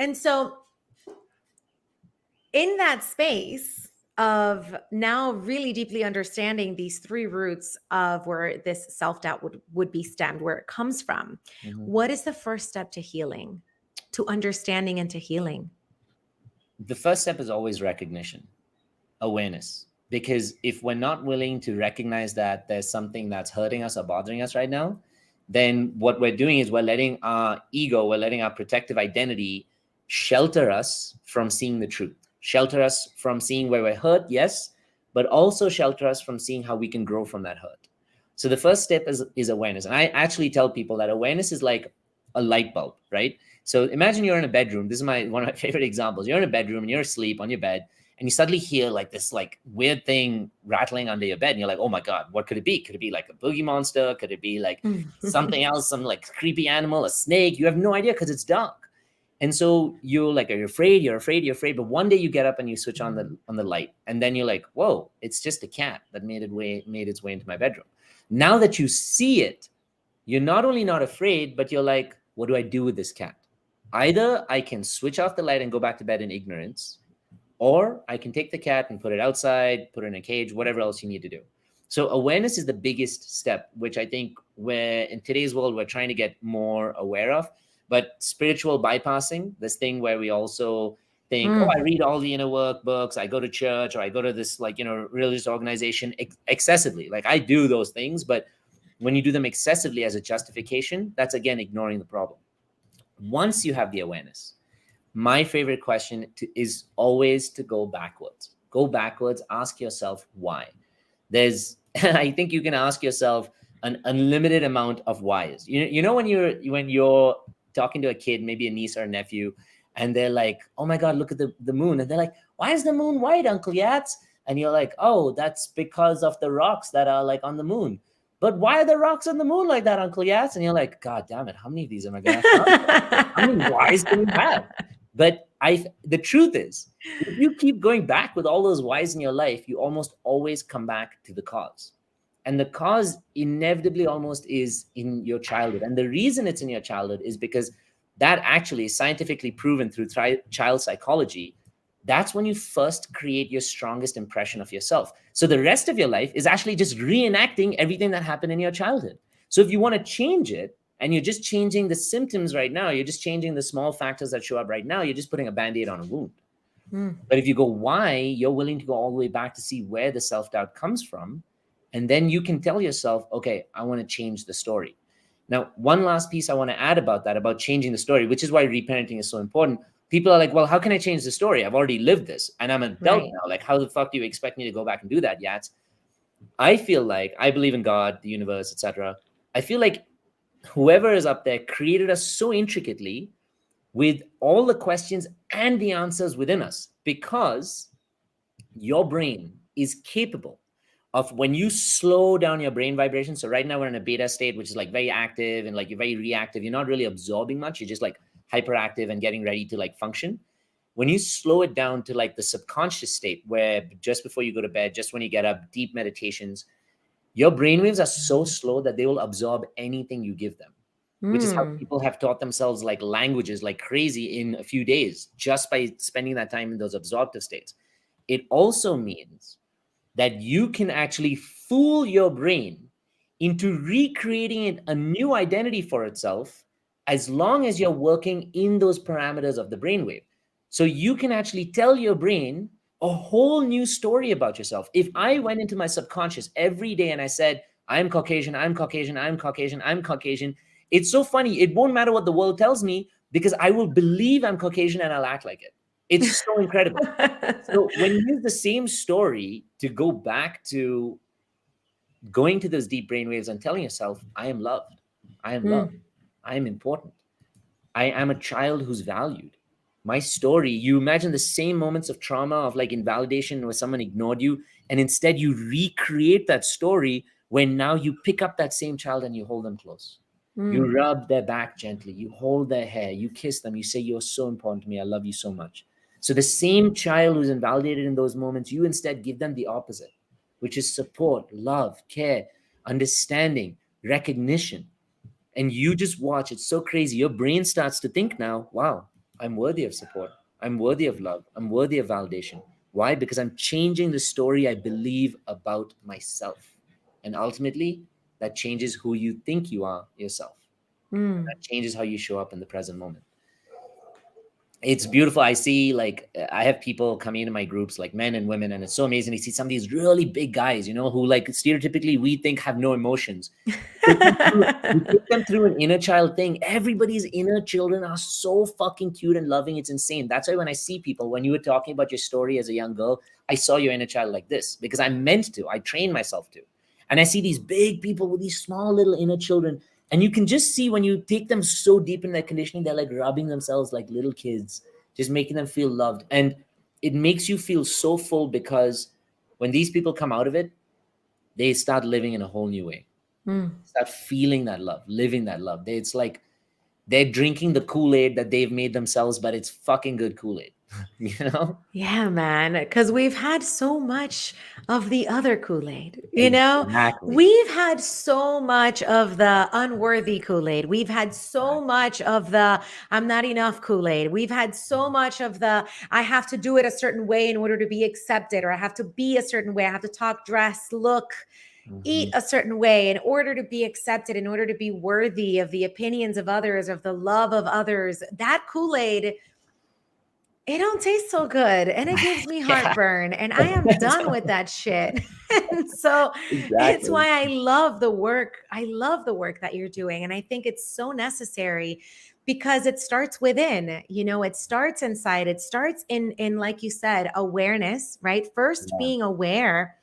And so in that space of now really deeply understanding these three roots of where this self-doubt would be stemmed, where it comes from, what is the first step to healing, to understanding and to healing? The first step is always recognition, awareness. Because if we're not willing to recognize that there's something that's hurting us or bothering us right now, then what we're doing is we're letting our ego, we're letting our protective identity shelter us from seeing the truth, shelter us from seeing where we're hurt, yes, but also shelter us from seeing how we can grow from that hurt. So the first step is awareness. And I actually tell people that awareness is like a light bulb, right? So imagine you're in a bedroom. This is one of my favorite examples. You're in a bedroom and you're asleep on your bed, and you suddenly hear like this like weird thing rattling under your bed, and you're like, oh my God, what could it be? Could it be like a boogie monster? Could it be like something else, some like creepy animal, a snake? You have no idea because it's dark. And so you're like, you're afraid. But one day you get up and you switch on the light, and then you're like, whoa, it's just a cat that made its way into my bedroom. Now that you see it, you're not only not afraid, but you're like, what do I do with this cat? Either I can switch off the light and go back to bed in ignorance, or I can take the cat and put it outside, put it in a cage, whatever else you need to do. So awareness is the biggest step, which I think we're in today's world, we're trying to get more aware of. But spiritual bypassing, this thing where we also think, oh, I read all the inner work books, I go to church, or I go to this religious organization excessively. Like I do those things, but when you do them excessively as a justification, that's again ignoring the problem. Once you have the awareness, my favorite question is always to go backwards. Go backwards, ask yourself why. I think you can ask yourself an unlimited amount of whys. You know when you're talking to a kid, maybe a niece or a nephew, and they're like, oh my God, look at the moon. And they're like, why is the moon white, Uncle Yats? And you're like, oh, that's because of the rocks that are like on the moon. But why are the rocks on the moon like that, Uncle Yats? And you're like, God damn it, how many of these am I going to have? How many whys can you have? But the truth is, if you keep going back with all those whys in your life, you almost always come back to the cause. And the cause inevitably almost is in your childhood. And the reason it's in your childhood is because that actually is scientifically proven through child psychology. That's when you first create your strongest impression of yourself. So the rest of your life is actually just reenacting everything that happened in your childhood. So if you want to change it, and you're just changing the symptoms right now, you're just changing the small factors that show up right now, you're just putting a Band-Aid on a wound. But if you go why, you're willing to go all the way back to see where the self-doubt comes from. And then you can tell yourself, okay, I want to change the story. Now, one last piece I want to add about that, about changing the story, which is why reparenting is so important. People are like, well, how can I change the story? I've already lived this and I'm an adult now. Like, how the fuck do you expect me to go back and do that, Yats? I feel like I believe in God, the universe, etc. I feel like whoever is up there created us so intricately with all the questions and the answers within us, because your brain is capable of, when you slow down your brain vibration. So right now we're in a beta state, which is like very active and like you're very reactive. You're not really absorbing much. You're just like hyperactive and getting ready to like function. When you slow it down to like the subconscious state, where just before you go to bed, just when you get up, deep meditations, your brainwaves are so slow that they will absorb anything you give them, which is how people have taught themselves like languages like crazy in a few days, just by spending that time in those absorptive states. It also means that you can actually fool your brain into recreating a new identity for itself, as long as you're working in those parameters of the brainwave. So you can actually tell your brain a whole new story about yourself. If I went into my subconscious every day and I said, I'm Caucasian, I'm Caucasian, I'm Caucasian, I'm Caucasian, it's so funny. It won't matter what the world tells me, because I will believe I'm Caucasian and I'll act like it. It's so incredible. So when you use the same story to go back to going to those deep brainwaves and telling yourself, I am loved, I am loved, I am important, I am a child who's valued. My story, you imagine the same moments of trauma, of like invalidation where someone ignored you, and instead you recreate that story when now you pick up that same child and you hold them close. You rub their back gently, you hold their hair, you kiss them, you say, you're so important to me, I love you so much. So the same child who's invalidated in those moments, you instead give them the opposite, which is support, love, care, understanding, recognition. And you just watch. It's so crazy. Your brain starts to think now, wow, I'm worthy of support. I'm worthy of love. I'm worthy of validation. Why? Because I'm changing the story I believe about myself. And ultimately, that changes who you think you are yourself. Mm. That changes how you show up in the present moment. It's beautiful. I see, like, I have people coming into my groups, like men and women, and it's so amazing to see some of these really big guys, who, like, stereotypically we think have no emotions. We take them through an inner child thing. Everybody's inner children are so fucking cute and loving. It's insane. That's why when I see people, when you were talking about your story as a young girl, I saw your inner child like this because I meant to. I trained myself to. And I see these big people with these small little inner children. And you can just see when you take them so deep in their conditioning, they're like rubbing themselves like little kids, just making them feel loved. And it makes you feel so full because when these people come out of it, they start living in a whole new way. Mm. Start feeling that love, living that love. It's like they're drinking the Kool-Aid that they've made themselves, but it's fucking good Kool-Aid, you know? Yeah, man. Because we've had so much of the other Kool-Aid, Exactly. We've had so much of the unworthy Kool-Aid. We've had so much of the I'm not enough Kool-Aid. We've had so much of the I have to do it a certain way in order to be accepted, or I have to be a certain way. I have to talk, dress, look, eat Mhm. a certain way in order to be accepted, in order to be worthy of the opinions of others, of the love of others. That Kool-Aid, it don't taste so good and it gives me Yeah, heartburn and I am done with that shit. And so it's exactly. why I love the work. I love the work that you're doing. And I think it's so necessary because it starts within, it starts inside. It starts in like you said, awareness, right? First Yeah. being aware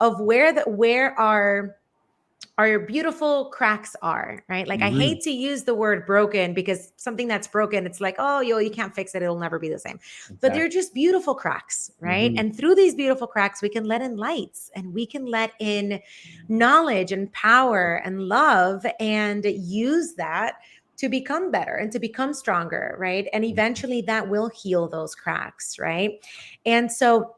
of where our beautiful cracks are, right? Like I Mhm. hate to use the word broken because something that's broken, it's like, oh, you can't fix it. It'll never be the same. But they're Exactly. just beautiful cracks, right? Mhm. And through these beautiful cracks, we can let in lights and we can let in knowledge and power and love and use that to become better and to become stronger, right? And eventually that will heal those cracks, right? And so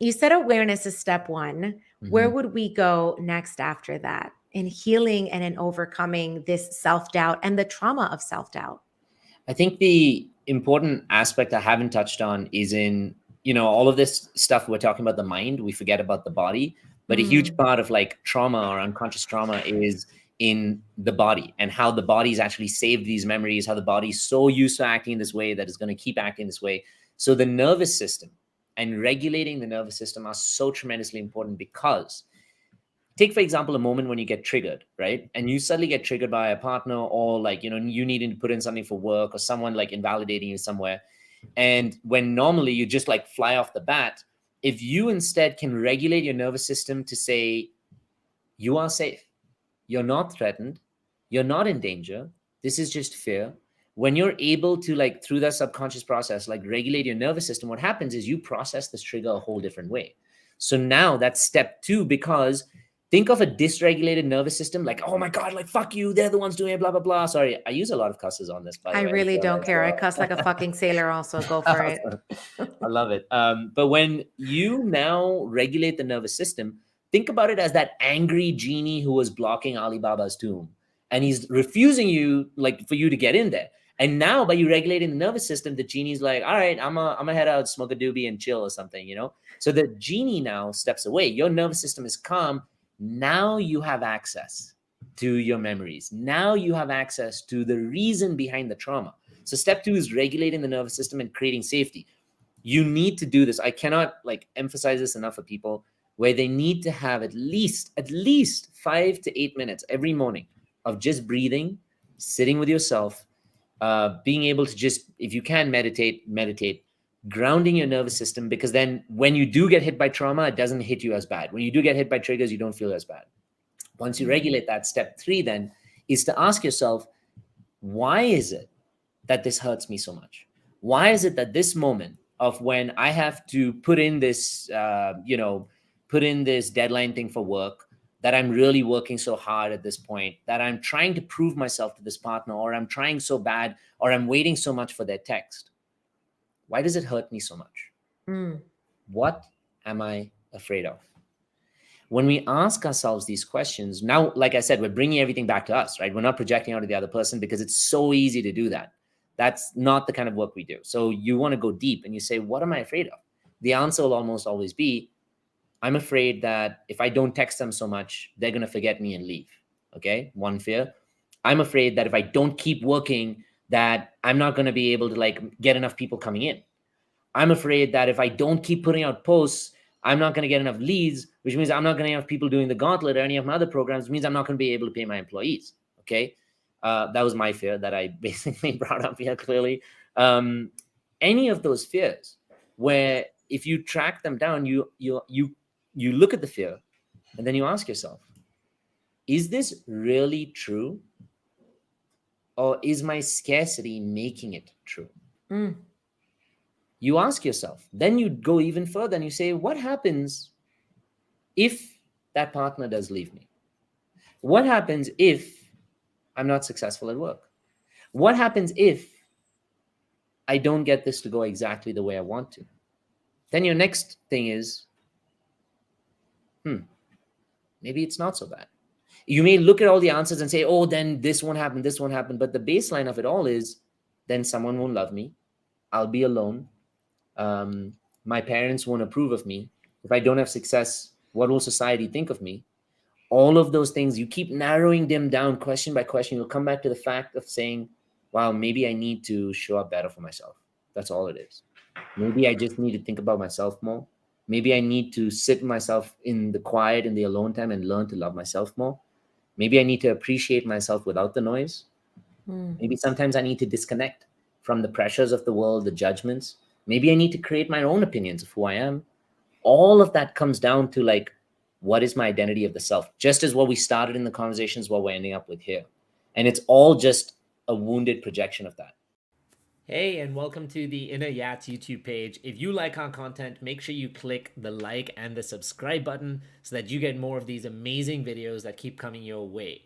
you said awareness is step one. Where Mhm. would we go next after that in healing and in overcoming this self doubt and the trauma of self doubt? I think the important aspect I haven't touched on is in, all of this stuff we're talking about the mind, we forget about the body. But a huge Mm, part of like trauma or unconscious trauma is in the body and how the body's actually saved these memories, how the body's so used to acting this way that it's going to keep acting this way. So the nervous system and regulating the nervous system are so tremendously important because take for example a moment when you get triggered, right, and you suddenly get triggered by a partner or like you needing to put in something for work or someone like invalidating you somewhere, and when normally you just like fly off the bat, if you instead can regulate your nervous system to say you are safe, you're not threatened, you're not in danger, this is just fear. When you're able to like through that subconscious process like regulate your nervous system, what happens is you process this trigger a whole different way. So now that's step two, because think of a dysregulated nervous system like, oh my god, like fuck you, they're the ones doing it, blah blah blah. Sorry, I use a lot of cusses on this, by I the way. really don't care. I So, cuss like a fucking sailor, also. Go for it. Awesome. I love it. But when you now regulate the nervous system, think about it as that angry genie who was blocking Alibaba's tomb, and he's refusing you, like, for you to get in there. And now, by you regulating the nervous system, the genie's like, "All right, I'm gonna head out, smoke a doobie, and chill or something." So the genie now steps away. Your nervous system is calm. Now you have access to your memories. Now you have access to the reason behind the trauma. So step two is regulating the nervous system and creating safety. You need to do this. I cannot like emphasize this enough for people, where they need to have at least 5 to 8 minutes every morning of just breathing, sitting with yourself, being able to just, if you can, meditate, grounding your nervous system, because then when you do get hit by trauma, it doesn't hit you as bad. When you do get hit by triggers, you don't feel as bad. Once you Mm, regulate that, step three then is to ask yourself, why is it that this hurts me so much? Why is it that this moment of when I have to put in this deadline thing for work, that I'm really working so hard at this point, that I'm trying to prove myself to this partner, or I'm trying so bad, or I'm waiting so much for their text? Why does it hurt me so much? mm, What am I afraid of? When we ask ourselves these questions, now, like I said, we're bringing everything back to us, right? We're not projecting out to the other person because it's so easy to do that. That's not the kind of work we do. So you want to go deep and you say, what am I afraid of? The answer will almost always be, I'm afraid that if I don't text them so much, they're going to forget me and leave. Okay. One fear. I'm afraid that if I don't keep working, that I'm not going to be able to like get enough people coming in. I'm afraid that if I don't keep putting out posts, I'm not going to get enough leads, which means I'm not going to have people doing the gauntlet or any of my other programs, which means I'm not going to be able to pay my employees. Okay. That was my fear that I basically brought up here clearly. Any of those fears where if you track them down, you look at the fear and then you ask yourself, is this really true? Or is my scarcity making it true? Mm. You ask yourself, then you go even further and you say, what happens if that partner does leave me? What happens if I'm not successful at work? What happens if I don't get this to go exactly the way I want to? Then your next thing is, maybe it's not so bad. You may look at all the answers and say, oh, then this won't happen, this won't happen. But the baseline of it all is, then someone won't love me. I'll be alone. My parents won't approve of me. If I don't have success, what will society think of me? All of those things, you keep narrowing them down question by question. You'll come back to the fact of saying, wow, maybe I need to show up better for myself. That's all it is. Maybe I just need to think about myself more. Maybe I need to sit myself in the quiet, in the alone time, and learn to love myself more. Maybe I need to appreciate myself without the noise. Maybe sometimes I need to disconnect from the pressures of the world, the judgments. Maybe I need to create my own opinions of who I am. All of that comes down to like, what is my identity of the self? Just as what we started in the conversations, what we're ending up with here. And it's all just a wounded projection of that. Hey, and welcome to the Inner Yats YouTube page. If you like our content, make sure you click the like and the subscribe button so that you get more of these amazing videos that keep coming your way.